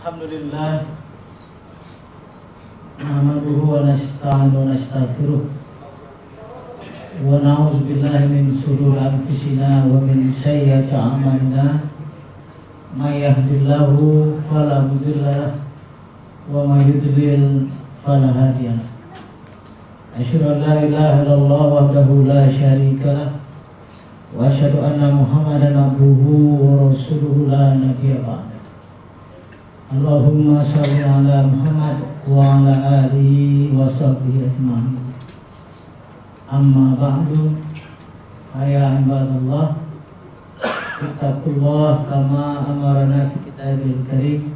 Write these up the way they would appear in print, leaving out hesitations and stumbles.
Alhamdulillah nahmaduhu wa nasta'inu wa nastaghfiruh wa na'udzu billahi min shururi anfusina wa min sayyiati a'malina may yahdihillahu fala mudilla lahu wa may yudlil fala hadiya lahu. Asyhadu an la ilaha illallah wahdahu la syarika lahu wa asyhadu anna Muhammadan abduhu wa rasuluhu la nabiyya ba'da. Allahumma shalli ala Muhammad wa ala alihi wa sahbihi ajma'in. Amma ba'du, ya ibadallah, ittaqullah kama amarna fi kitabil karim.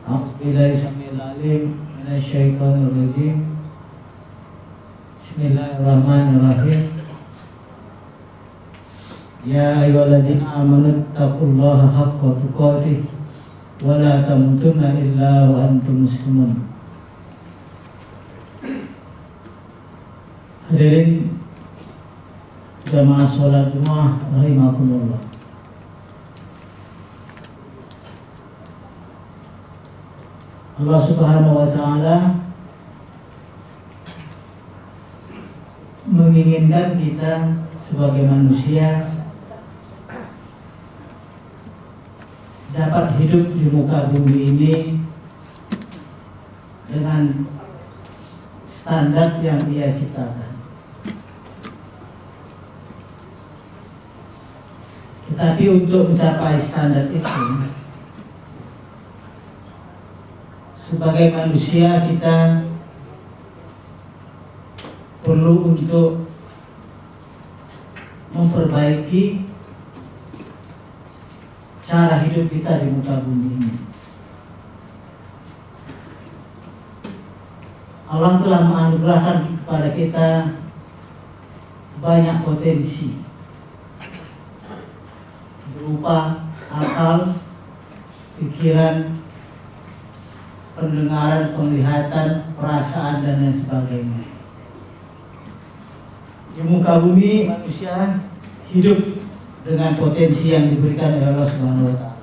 A'udzu billahi samil alim minasy syaithanir rajim. Bismillahirrahmanirrahim. Ya ayyuhalladzina amanu taqullaha haqqa tuqatih wa la tamutunna illa wa antum muslimun. Hadirin jamaah sholat Jumat rahimakumullah. Allah Subhanahu wa taala menginginkan kita sebagai manusia dapat hidup di muka bumi ini dengan standar yang Ia ciptakan. Tetapi untuk mencapai standar itu, sebagai manusia kita perlu untuk memperbaiki cara hidup kita di muka bumi ini. Allah telah menganugerahkan kepada kita banyak potensi berupa akal, pikiran, pendengaran, penglihatan, perasaan, dan lain sebagainya. Di muka bumi manusia hidup dengan potensi yang diberikan oleh Allah Subhanahu wa taala.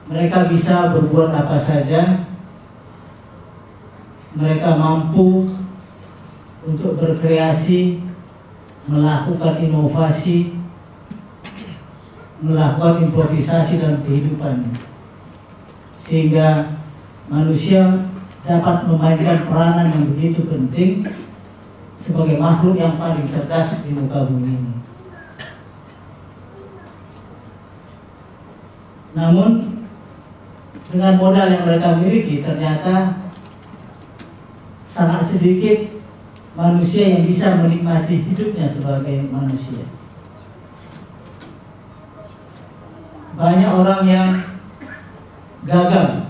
Mereka bisa berbuat apa saja. Mereka mampu untuk berkreasi, melakukan inovasi, melakukan improvisasi dalam kehidupan, sehingga manusia dapat memainkan peranan yang begitu penting sebagai makhluk yang paling cerdas di muka bumi ini. Namun dengan modal yang mereka miliki, ternyata sangat sedikit manusia yang bisa menikmati hidupnya sebagai manusia. Banyak orang yang gagal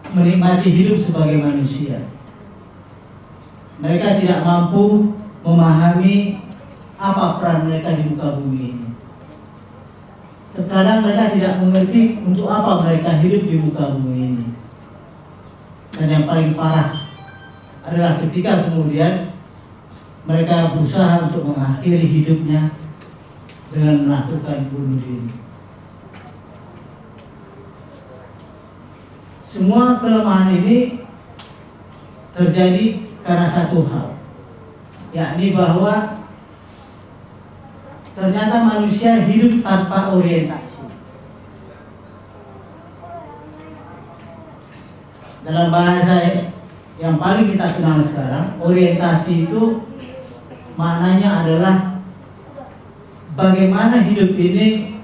menikmati hidup sebagai manusia. Mereka tidak mampu memahami apa peran mereka di muka bumi ini. Terkadang mereka tidak mengerti untuk apa mereka hidup di muka bumi ini. Dan yang paling parah adalah ketika kemudian mereka berusaha untuk mengakhiri hidupnya dengan melakukan bunuh diri. Semua kelemahan ini terjadi karena satu hal, yakni bahwa ternyata manusia hidup tanpa orientasi. Dalam bahasa yang paling kita kenal sekarang, orientasi itu maknanya adalah bagaimana hidup ini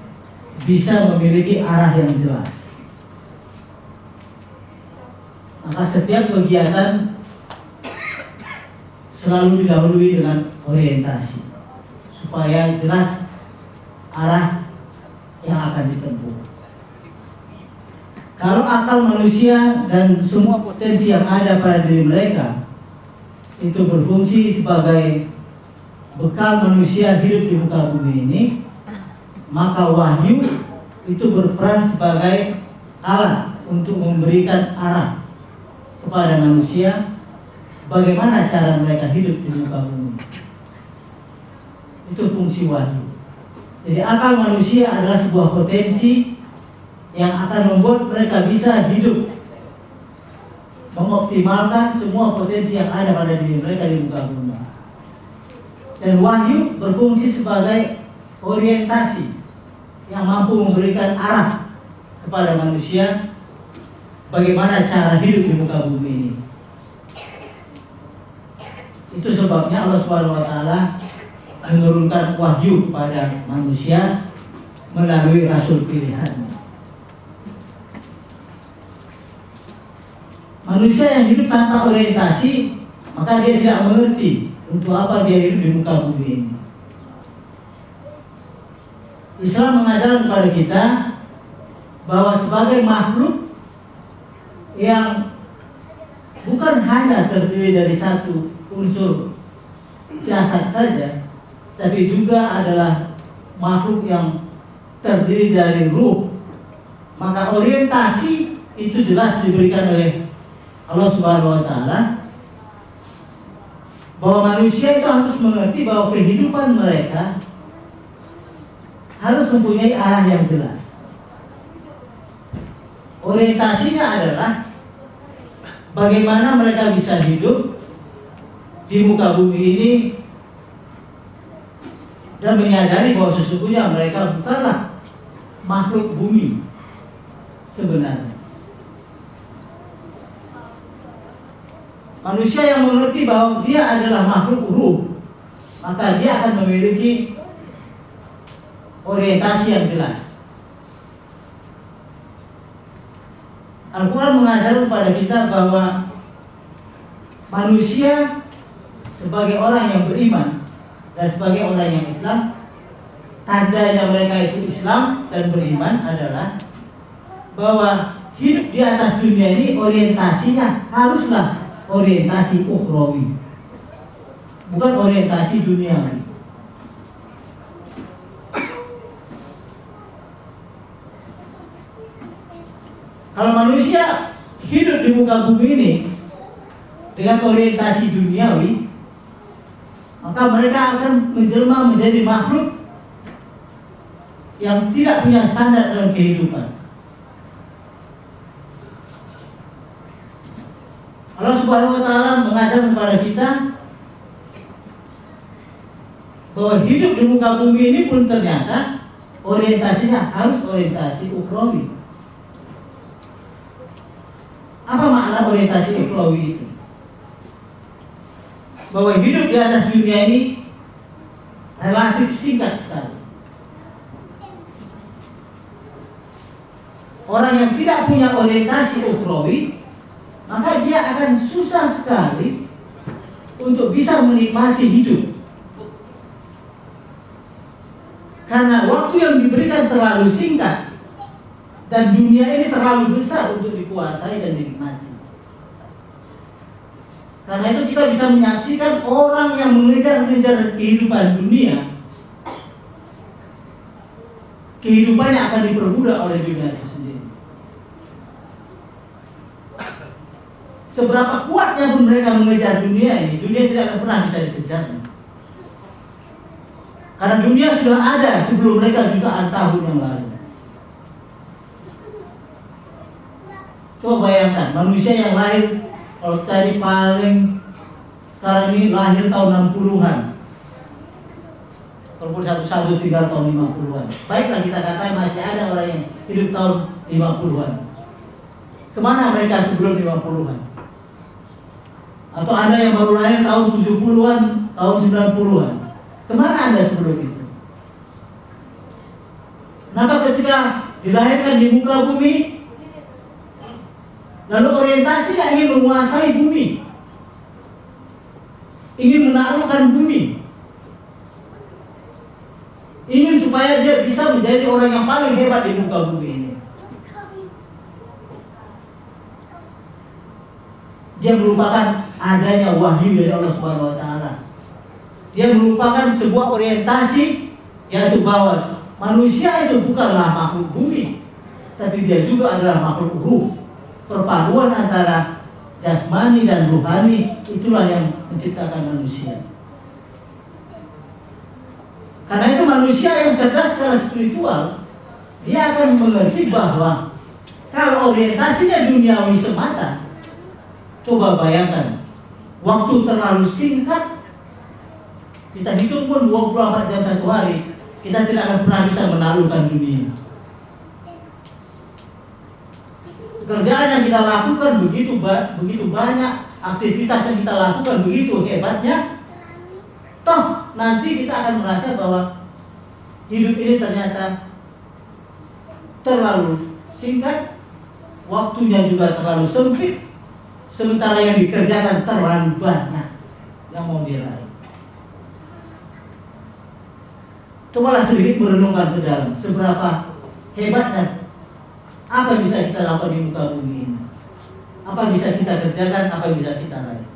bisa memiliki arah yang jelas. Maka setiap kegiatan selalu didahului dengan orientasi supaya jelas arah yang akan ditempuh. Kalau akal manusia dan semua potensi yang ada pada diri mereka itu berfungsi sebagai bekal manusia hidup di muka bumi ini, maka wahyu itu berperan sebagai alat untuk memberikan arah kepada manusia bagaimana cara mereka hidup di muka bumi. Itu fungsi wahyu. Jadi akal manusia adalah sebuah potensi yang akan membuat mereka bisa hidup, mengoptimalkan semua potensi yang ada pada diri mereka di muka bumi. Dan wahyu berfungsi sebagai orientasi yang mampu memberikan arah kepada manusia bagaimana cara hidup di muka bumi ini. Itu sebabnya Allah Subhanahu wa taala menurunkan wahyu kepada manusia melalui rasul pilihan. Manusia yang hidup tanpa orientasi, maka dia tidak mengerti untuk apa dia hidup di muka bumi ini. Islam mengajarkan kepada kita bahwa sebagai makhluk yang bukan hanya terdiri dari satu unsur jasad saja, tapi juga adalah makhluk yang terdiri dari ruh, maka orientasi itu jelas diberikan oleh Allah Subhanahu wa taala bahwa manusia itu harus mengerti bahwa kehidupan mereka harus mempunyai arah yang jelas. Orientasinya adalah bagaimana mereka bisa hidup di muka bumi ini dan menyadari bahwa sesungguhnya mereka bukanlah makhluk bumi sebenarnya. Manusia yang mengerti bahwa dia adalah makhluk ruh, maka dia akan memiliki orientasi yang jelas. Al-Quran mengajar kepada kita bahwa manusia sebagai orang yang beriman dan sebagai orang yang Islam, tandanya mereka itu Islam dan beriman adalah bahwa hidup di atas dunia ini orientasinya haruslah orientasi ukhrawi, bukan orientasi duniawi. Kalau manusia hidup di muka bumi ini dengan orientasi duniawi, maka mereka akan menjelma menjadi makhluk yang tidak punya standar dalam kehidupan. Allah Subhanahu wa taala mengajar kepada kita bahwa hidup di muka bumi ini pun ternyata orientasinya harus orientasi ukhrawi. Apa makna orientasi ukhrawi itu? Bahwa hidup di atas dunia ini relatif singkat sekali. Orang yang tidak punya orientasi ukhrawi, maka dia akan susah sekali untuk bisa menikmati hidup. Karena waktu yang diberikan terlalu singkat dan dunia ini terlalu besar untuk dikuasai dan dinikmati. Karena itu kita bisa menyaksikan orang yang mengejar-ngejar kehidupan dunia, kehidupannya akan diperbudak oleh dunia itu sendiri. Seberapa kuatnya pun mereka mengejar dunia ini, dunia tidak akan pernah bisa dikejarnya. Karena dunia sudah ada sebelum mereka jutaan tahun yang lalu. Coba bayangkan, manusia yang lahir, kalau tadi paling sekarang ini lahir tahun 60-an. Kalau satu-satu tinggal tahun 50-an. Baiklah kita katakan masih ada orang yang hidup tahun 50-an. Kemana mereka sebelum 50-an? Atau ada yang baru lahir tahun 70-an, tahun 90-an. Kemana Anda sebelum itu? Kenapa ketika dilahirkan di muka bumi, lalu orientasinya ingin menguasai bumi, ingin menaklukkan bumi, ingin supaya dia bisa menjadi orang yang paling hebat di muka bumi ini. Dia melupakan adanya wahyu dari Allah Subhanahu wa taala. Dia melupakan sebuah orientasi, yaitu bahwa manusia itu bukanlah makhluk bumi, tapi dia juga adalah makhluk ruh. Perpaduan antara jasmani dan ruhani, itulah yang menciptakan manusia. Karena itu manusia yang cerdas secara spiritual, dia akan mengerti bahwa kalau orientasinya duniawi semata, coba bayangkan, waktu terlalu singkat, kita hitung pun 24 jam satu hari, kita tidak akan pernah bisa menaklukkan dunia. Pekerjaan yang kita lakukan begitu banyak, aktivitas yang kita lakukan begitu hebatnya, toh nanti kita akan merasa bahwa hidup ini ternyata terlalu singkat, waktunya juga terlalu sempit, sementara yang dikerjakan terlalu banyak yang mau diraih. Cobalah sedikit merenungkan ke dalam, seberapa hebatnya apa yang bisa kita lakukan di muka bumi ini, apa yang bisa kita kerjakan, apa yang bisa kita raih.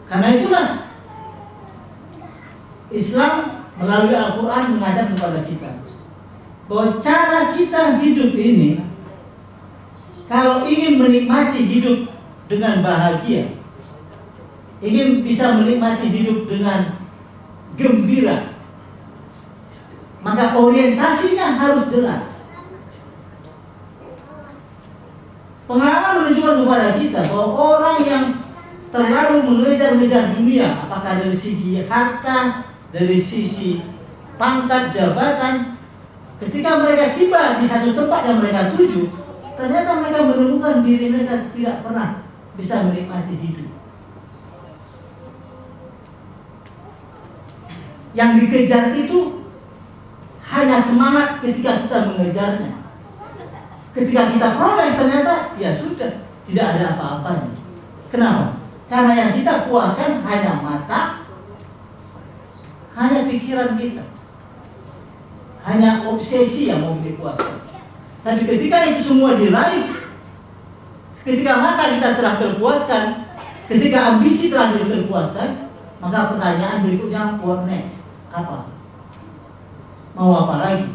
Karena itulah Islam melalui Al-Quran mengajar kepada kita bahwa cara kita hidup ini, kalau ingin menikmati hidup dengan bahagia, ingin bisa menikmati hidup dengan gembira, maka orientasinya harus jelas. Pengalaman menunjukkan kepada kita bahwa orang yang terlalu mengejar-ngejar dunia, apakah dari segi harta, dari sisi pangkat, jabatan, ketika mereka tiba di satu tempat yang mereka tuju, ternyata mereka menemukan diri mereka tidak pernah bisa menikmati hidup. Yang dikejar itu hanya semangat ketika kita mengejarnya. Ketika kita peroleh, ternyata ya sudah, tidak ada apa-apanya. Kenapa? Karena yang kita puaskan hanya mata, hanya pikiran kita, hanya obsesi yang mau dipuaskan. Tapi ketika itu semua diraih, ketika mata kita telah terpuaskan, ketika ambisi telah terpuaskan, maka pertanyaan berikutnya, what next? Apa? Mau apa lagi?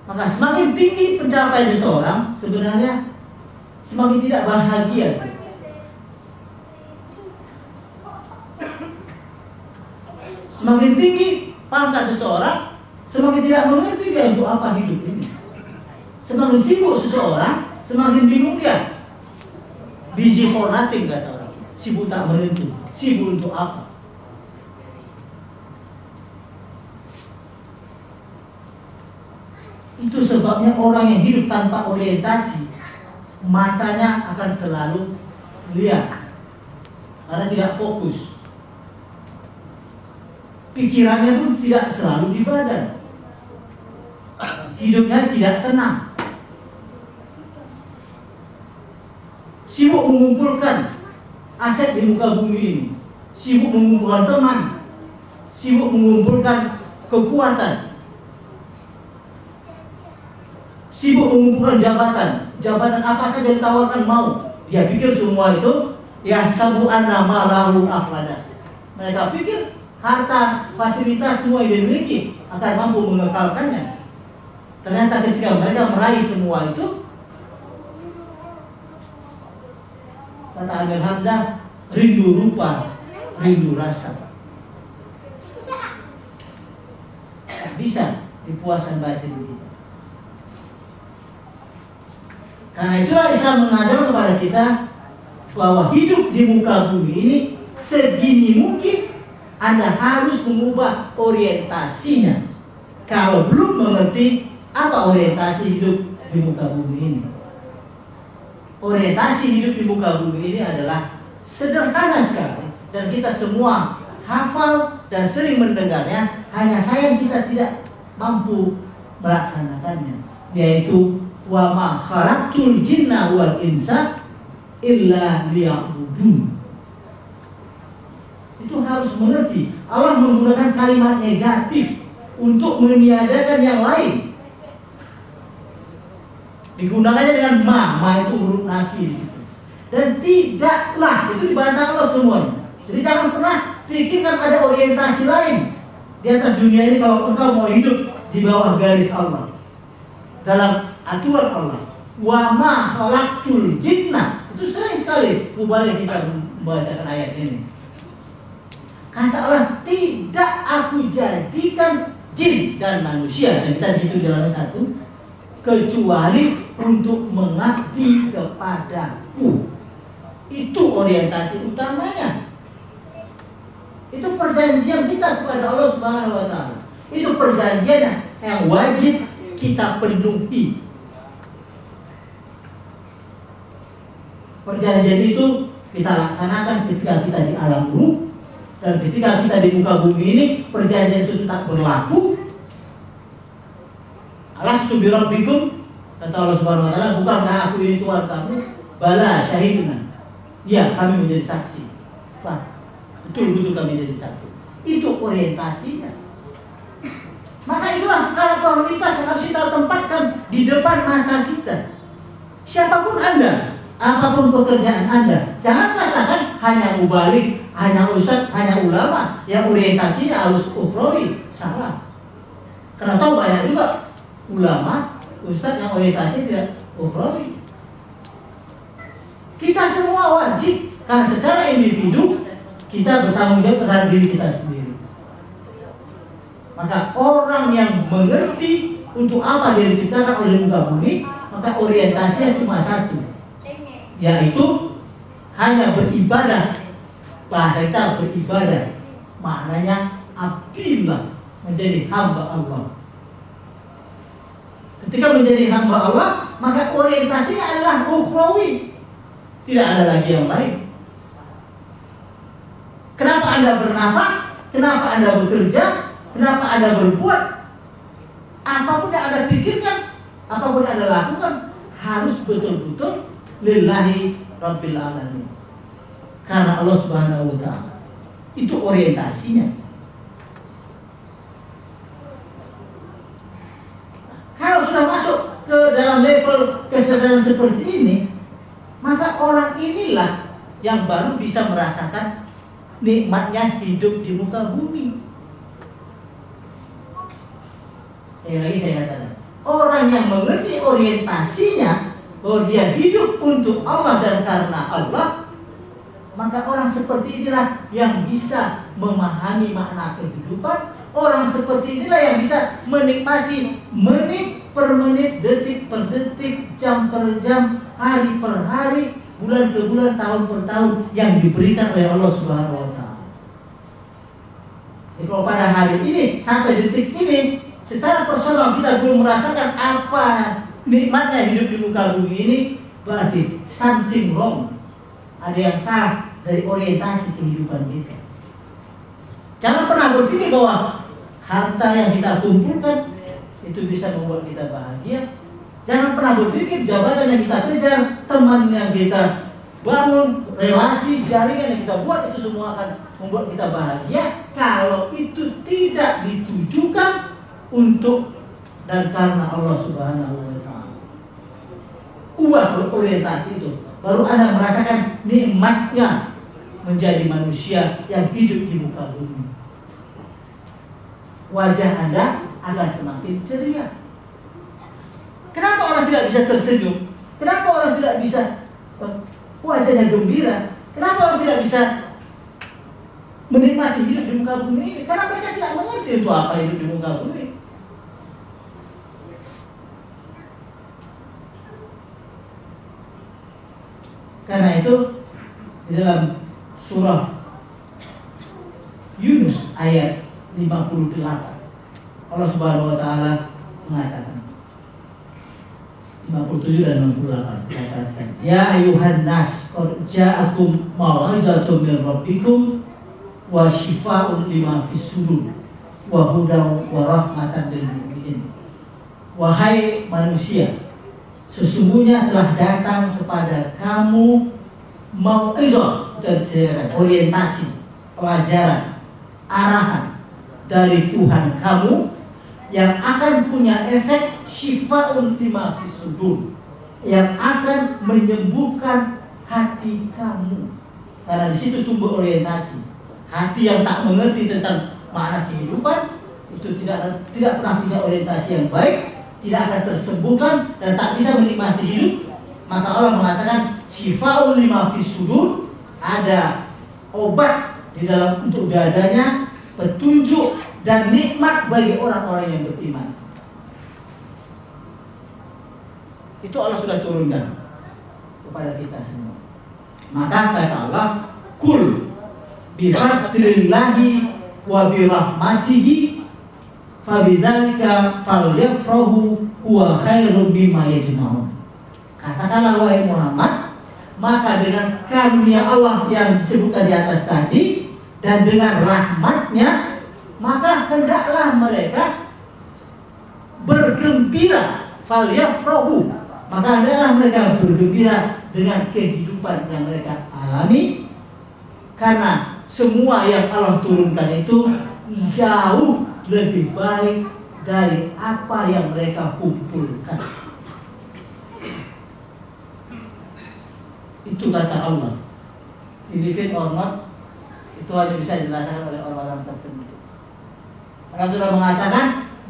Maka semakin tinggi pencapaian seseorang, sebenarnya semakin tidak bahagia. Semakin tinggi pangkat seseorang, semakin tidak mengerti dia untuk apa hidup ini. Semakin sibuk seseorang, semakin bingung dia. Busy for nothing, kata orang. Sibuk tak menentu. Sibuk untuk apa? Itu sebabnya orang yang hidup tanpa orientasi, matanya akan selalu liar, karena tidak fokus. Pikirannya pun tidak selalu di badan. Hidupnya tidak tenang. Sibuk mengumpulkan aset di muka bumi ini, sibuk mengumpulkan teman, sibuk mengumpulkan kekuatan, sibuk mengumpulkan jabatan. Jabatan apa saja ditawarkan mau. Dia pikir semua itu ya sabu anna malahu akhlada. Mereka pikir harta, fasilitas semua yang dimiliki akan mampu mengekalkannya. Ternyata ketika mereka meraih semua itu, kata Amir Hamzah, rindu rupa, rindu rasa. Tak bisa dipuaskan batin kita. Karena itulah Islam mengajar kepada kita bahwa hidup di muka bumi ini sedini mungkin Anda harus mengubah orientasinya. Kalau belum mengerti apa orientasi hidup di muka bumi ini. Orientasi hidup di muka bumi ini adalah sederhana sekali, dan kita semua hafal dan sering mendengarnya, hanya sayang kita tidak mampu melaksanakannya, yaitu wa ma khalaqtul jinna wal insa illa liya'budun. Itu harus mengerti. Allah menggunakan kalimat negatif untuk meniadakan yang lain. Digunakannya dengan ma itu huruf nafi di situ. Dan tidaklah, itu dibantah Allah semuanya. Jadi jangan pernah pikirkan ada orientasi lain di atas dunia ini kalau engkau mau hidup di bawah garis Allah, dalam aturan Allah. Wa ma khalaqtul jinna. Itu sering sekali mubalik kita membacakan ayat ini. Kata Allah, tidak aku jadikan jin dan manusia, dan kita di situ jalan satu, kecuali untuk mengabdi kepadaku. Itu orientasi utamanya. Itu perjanjian kita kepada Allah Subhanahu wa Ta'ala. Itu perjanjian yang wajib kita penuhi. Perjanjian itu kita laksanakan ketika kita di alam ruh, dan ketika kita di muka bumi ini, perjanjian itu tetap berlaku. Alastu bi rabbikum, kata Allah Subhanahu wa Ta'ala, bukankah aku ini Tuhan kamu? Bala syahiduna. Ya, kami menjadi saksi. Wah, betul-betul kami jadi saksi. Itu orientasinya. Maka itulah skala prioritas yang harus kita tempatkan di depan mata kita. Siapapun Anda, apapun pekerjaan Anda, jangan katakan hanya mubalik, hanya ustadz, hanya ulama yang orientasinya harus ukhrawi. Salah. Karena tahu banyak juga ulama, ustadz yang orientasinya tidak ukhrawi. Kita semua wajib, karena secara individu kita bertanggung jawab terhadap diri kita sendiri. Maka orang yang mengerti untuk apa dia diciptakan oleh muka bumi, maka orientasinya cuma satu, yaitu hanya beribadah. Bahasa kita beribadah, maknanya abdilah, menjadi hamba Allah. Ketika menjadi hamba Allah, maka orientasinya adalah ukhrawi. Tidak ada lagi yang lain. Kenapa Anda bernafas? Kenapa Anda bekerja? Kenapa Anda berbuat? Apapun yang Anda pikirkan, apapun yang Anda lakukan, harus betul-betul lillahi rabbil alamin. Karena Allah Subhanahu wa Ta'ala. Itu orientasinya. Kalau sudah masuk ke dalam level kesadaran seperti ini, maka orang inilah yang baru bisa merasakan nikmatnya hidup di muka bumi. Lagi saya katakan, orang yang mengerti orientasinya bahwa dia hidup untuk Allah dan karena Allah, maka orang seperti inilah yang bisa memahami makna kehidupan. Orang seperti inilah yang bisa menikmati menit per menit, detik per detik, jam per jam, hari per hari, bulan per bulan, tahun per tahun yang diberikan oleh Allah Subhanahu wa Ta'ala. Jadi kalau pada hari ini sampai detik ini secara personal kita belum merasakan apa nikmatnya hidup di muka bumi ini, berarti something wrong. Ada yang salah dari orientasi kehidupan kita. Jangan pernah berpikir bahwa harta yang kita kumpulkan itu bisa membuat kita bahagia. Jangan pernah berpikir jabatan yang kita kejar, teman yang kita bangun, relasi, jaringan yang kita buat, itu semua akan membuat kita bahagia kalau itu tidak ditujukan untuk dan karena Allah Subhanahu wa Ta'ala. Ubah berorientasi itu, baru Anda merasakan nikmatnya menjadi manusia yang hidup di muka bumi. Wajah Anda akan semakin ceria. Kenapa orang tidak bisa tersenyum? Kenapa orang tidak bisa wajahnya gembira? Kenapa orang tidak bisa menikmati hidup di muka bumi ini? Karena mereka tidak mengerti itu apa hidup di muka bumi. Karena itu di dalam surah Yunus ayat 58 Allah Subhanahu wa Ta'ala mengatakan, 57 dan 68 dikatakan, ya ayuhan nas qad ja'akum mau'izatun min rabbikum wa shifaa'un lima fis sudur wa hudan wa rahmatan lil mu'minin. Wahai manusia, sesungguhnya telah datang kepada kamu mau'izah, orientasi, pelajaran, arahan dari Tuhan kamu yang akan punya efek syifa'un lima fis sudur, yang akan menyembuhkan hati kamu. Karena di situ sumber orientasi. Hati yang tak mengerti tentang makna kehidupan itu tidak pernah punya orientasi yang baik, tidak akan tersembuhkan dan tak bisa menikmati hidup. Maka Allah mengatakan syifa'un lima fis sudur, ada obat di dalam untuk adanya petunjuk dan nikmat bagi orang-orang yang beriman. Itu Allah sudah turunkan kepada kita semua. Maka kata Allah, kul bifadlillahi wa birahmatihi fabidzalika falyafrahu huwa khairum mimma yajma'un. Katakanlah wahai Muhammad, maka dengan karunia Allah yang disebutkan di atas tadi dan dengan rahmatnya, maka hendaklah mereka bergembira. Falyafrahu, maka hendaklah mereka bergembira dengan kehidupan yang mereka alami, karena semua yang Allah turunkan itu jauh lebih baik dari apa yang mereka kumpulkan. Itu kata Allah. Believe it or not, itu hanya bisa dijelaskan oleh orang-orang tertentu. Allah sudah mengatakan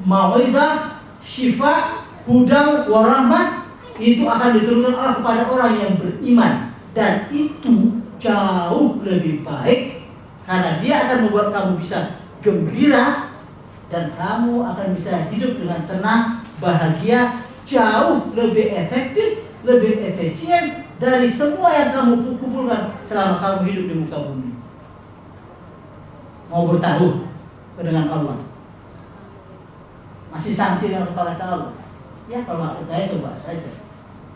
mau'izah, syifa, huda, warahmah itu akan diturunkan Allah kepada orang yang beriman, dan itu jauh lebih baik karena dia akan membuat kamu bisa gembira dan kamu akan bisa hidup dengan tenang, bahagia, jauh lebih efektif, lebih efisien dari semua yang kamu kumpulkan selama kamu hidup di muka bumi. Mau bertaruh dengan Allah, masih sanksi dengan kepala Allah. Ya kalau nggak percaya coba saja.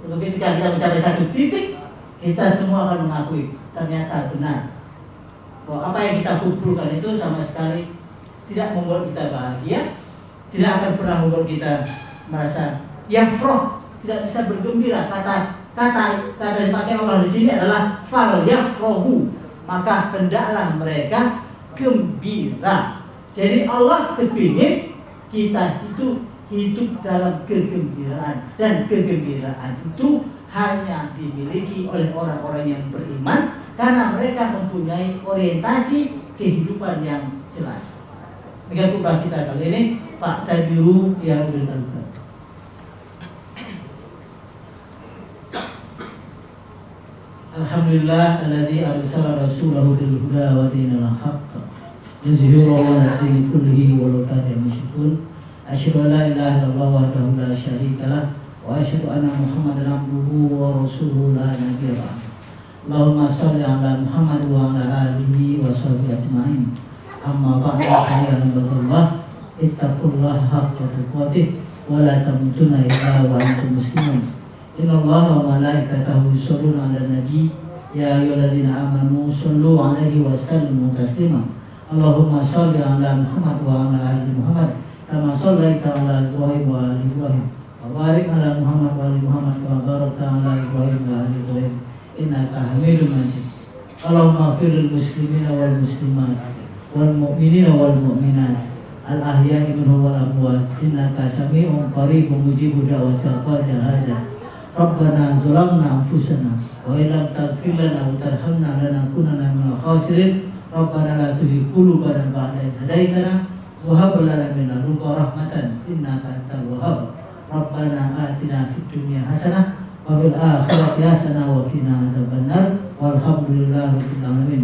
Ketika kita mencapai satu titik, kita semua akan mengakui ternyata benar bahwa apa yang kita kumpulkan itu sama sekali tidak membuat kita bahagia, tidak akan pernah membuat kita merasa yafroh, tidak bisa bergembira. Kata yang dipakai Allah di sini adalah fal yafrohu, maka hendaklah mereka gembira. Jadi Allah kepingin kita itu hidup dalam kegembiraan, dan kegembiraan itu hanya dimiliki oleh orang-orang yang beriman karena mereka mempunyai orientasi kehidupan yang jelas. Demikian khutbah kita kali ini. Fa'tabiru ya ulil albab. Alhamdulillah alladzi arsala rasulahu bil huda wa dinil haqq yuzhiruhu 'ala ad-dini kullihi walau kana musyrikun. Asyhadu an la ilaha illallah wahdahu la syarika lah wa asyhadu anna Muhammadan abduhu wa rasuluhu la nabiyya ba'dahu. Allahumma shalli ala Muhammad wa ala alihi wa sahbihi ajma'in. Amma ba'du, ya ibadallah, ittaqullaha haqqa tuqatih wa la tamutunna illa wa antum muslimun. Innallaha wa malaikatahu yusholluna 'alan nabi ya ayyuhalladzina amanu shallu 'alaihi wa sallimu taslima. Allahumma shalli ala Muhammad wa ala ali Muhammad kama shallaita ala Ibrahim wa ali Ibrahim wa barik ala Muhammad wa ali Muhammad kama barakta ala Ibrahim wa ali Ibrahim innaka Hamidum Majid. Allahumma ighfir lil muslimina wal muslimat wal mu'minina wal mu'minat al ahya'i minhum wal amwat innaka sami'un qaribun mujibud da'watil hajat. Rabbana zalamna anfusana wa illam taghfir lana wa tarhamna lanakunanna minal khasirin. Rabbana la tuzigh qulubana ba'da idh hadaytana wa hab lana min ladunka rahmatan innaka antal wahhab. Rabbana atina fid dunya hasanah wa fil akhirati hasanah wa qina adzabannar. Walhamdulillahi rabbil alamin.